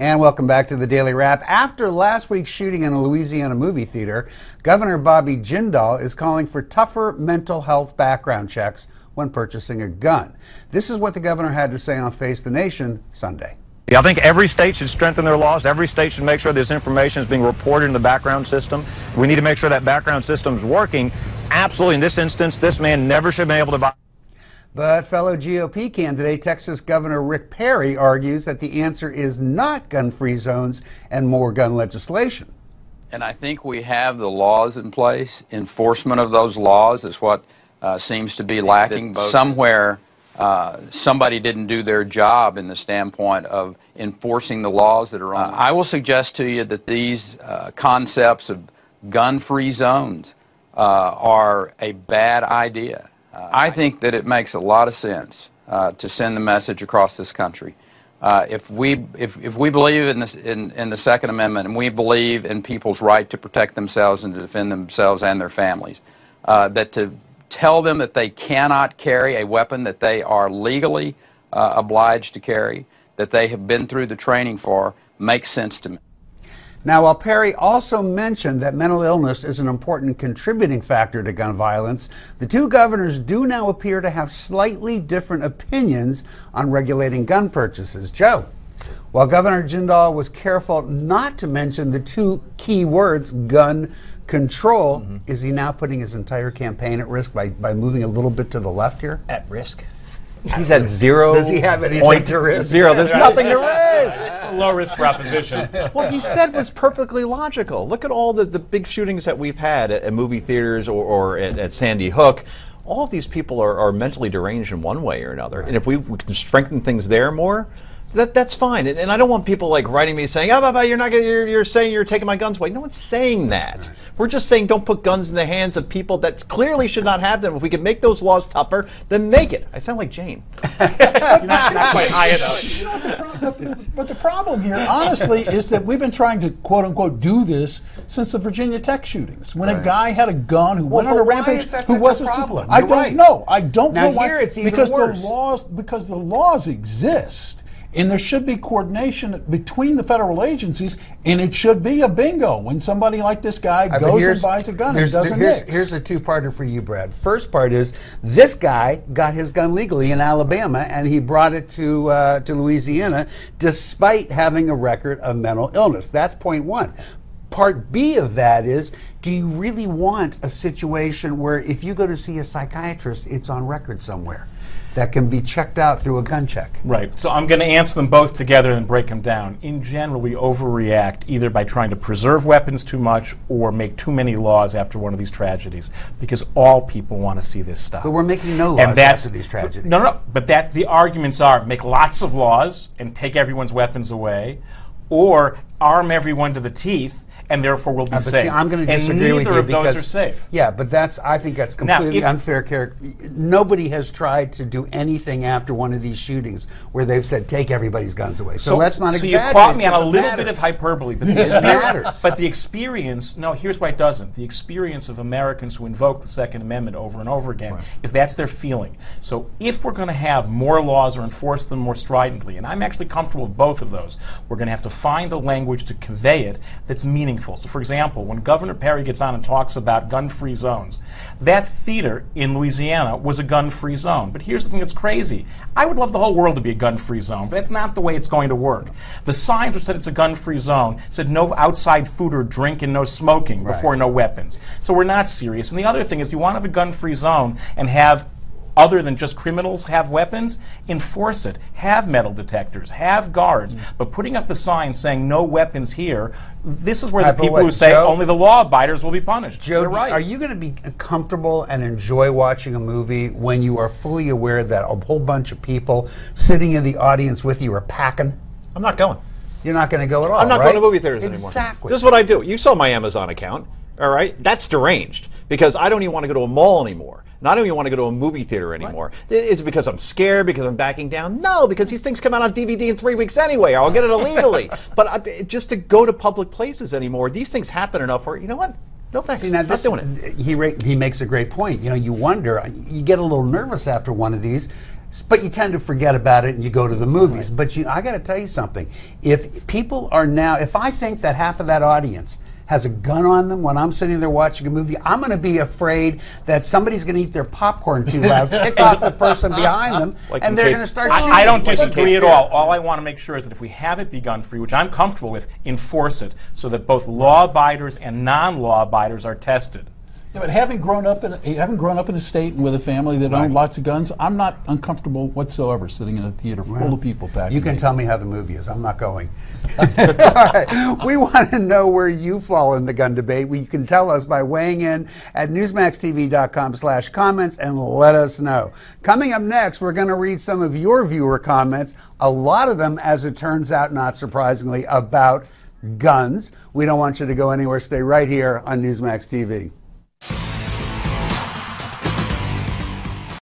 And welcome back to the Daily Wrap. After last week's shooting in a Louisiana movie theater, Governor Bobby Jindal is calling for tougher mental health background checks when purchasing a gun. This is what the governor had to say on Face the Nation Sunday. I think every state should strengthen their laws. Every state should make sure this information is being reported in the background system. We need to make sure that background system is working. Absolutely, in this instance, this man never should be able to buy. But fellow GOP candidate, Texas Governor Rick Perry, argues that the answer is not gun-free zones and more gun legislation. And I think we have the laws in place. Enforcement of those laws is what seems to be lacking. Somewhere, somebody didn't do their job in the standpoint of enforcing the laws that are on. I will suggest to you that these concepts of gun-free zones are a bad idea. I think that it makes a lot of sense to send the message across this country. If we believe in the Second Amendment and we believe in people's right to protect themselves and to defend themselves and their families, that to tell them that they cannot carry a weapon that they are legally obliged to carry, that they have been through the training for, makes sense to me. Now, while Perry also mentioned that mental illness is an important contributing factor to gun violence, the two governors do now appear to have slightly different opinions on regulating gun purchases. Joe, while Governor Jindal was careful not to mention the two key words, gun control, is he now putting his entire campaign at risk by moving a little bit to the left here? At risk? He's at 0. Does he have anything to risk? Zero. There's nothing to risk. It's a low-risk proposition. What you said was perfectly logical. Look at all the big shootings that we've had at movie theaters or at Sandy Hook. All of these people are mentally deranged in one way or another. And if we can strengthen things there more, that's fine. And I don't want people like writing me saying, "Oh, you're saying you're taking my guns away." No one's saying that. We're just saying don't put guns in the hands of people that clearly should not have them. If we can make those laws tougher, then make it. I sound like Jane. You're not quite high enough. But the problem here, honestly, is that we've been trying to quote unquote do this since the Virginia Tech shootings. When a guy had a gun who went on a rampage, who wasn't problem? I don't know. I don't know why. Here it's even because worse. because the laws exist. And there should be coordination between the federal agencies, and it should be a bingo when somebody like this guy goes and buys a gun and doesn't mix. Here's a two-parter for you, Brad. First part is this guy got his gun legally in Alabama, and he brought it to Louisiana despite having a record of mental illness. That's point one. Part B of that is, do you really want a situation where if you go to see a psychiatrist, it's on record somewhere that can be checked out through a gun check? Right. So I'm going to answer them both together and break them down. In general, we overreact either by trying to preserve weapons too much or make too many laws after one of these tragedies, because all people want to see this stop. But we're making no laws after these tragedies. No. But the arguments are make lots of laws and take everyone's weapons away, or arm everyone to the teeth, and therefore we'll be safe. See, I'm going to disagree with you. And neither of those are safe. Yeah, but I think that's completely unfair. Nobody has tried to do anything after one of these shootings where they've said, take everybody's guns away. So let's not exaggerate. So you caught me on a little bit of hyperbole. But the experience, no, here's why it doesn't. The experience of Americans who invoke the Second Amendment over and over again is that's their feeling. So if we're going to have more laws or enforce them more stridently, and I'm actually comfortable with both of those, we're going to have to find a language to convey it that's meaningful. So, for example, when Governor Perry gets on and talks about gun-free zones, that theater in Louisiana was a gun-free zone. But here's the thing that's crazy. I would love the whole world to be a gun-free zone, but that's not the way it's going to work. The signs which said it's a gun-free zone said no outside food or drink and no smoking before no weapons. So we're not serious. And the other thing is you want to have a gun-free zone and have other than just criminals have weapons, enforce it. Have metal detectors, have guards. But putting up a sign saying no weapons here, this is where the people who say only the law abiders will be punished. Joe, they're right. Are you going to be comfortable and enjoy watching a movie when you are fully aware that a whole bunch of people sitting in the audience with you are packing? I'm not going. You're not going to go at all, I'm not going to movie theaters anymore. Exactly. This is what I do. You saw my Amazon account, all right? That's deranged because I don't even want to go to a mall anymore. And I don't even want to go to a movie theater anymore. Is it because I'm scared, because I'm backing down? No, because these things come out on DVD in 3 weeks anyway, or I'll get it illegally. But just to go to public places anymore, these things happen enough where, you know what? No thanks. See, now not doing it. He makes a great point. You know, you wonder, you get a little nervous after one of these. but you tend to forget about it and you go to the movies. But I got to tell you something. If people are now, if I think that half of that audience has a gun on them when I'm sitting there watching a movie, I'm going to be afraid that somebody's going to eat their popcorn too loud, tick off the person behind them, and they're going to start shooting. I don't disagree at all. All I want to make sure is that if we have it be gun-free, which I'm comfortable with, enforce it so that both law-abiders and non-law-abiders are tested. Yeah, but having grown up in a state and with a family that owned lots of guns, I'm not uncomfortable whatsoever sitting in a theater full of people packed. You can tell me how the movie is. I'm not going. All right. We want to know where you fall in the gun debate. You can tell us by weighing in at newsmaxtv.com/comments and let us know. Coming up next, we're going to read some of your viewer comments, a lot of them, as it turns out, not surprisingly, about guns. We don't want you to go anywhere. Stay right here on Newsmax TV.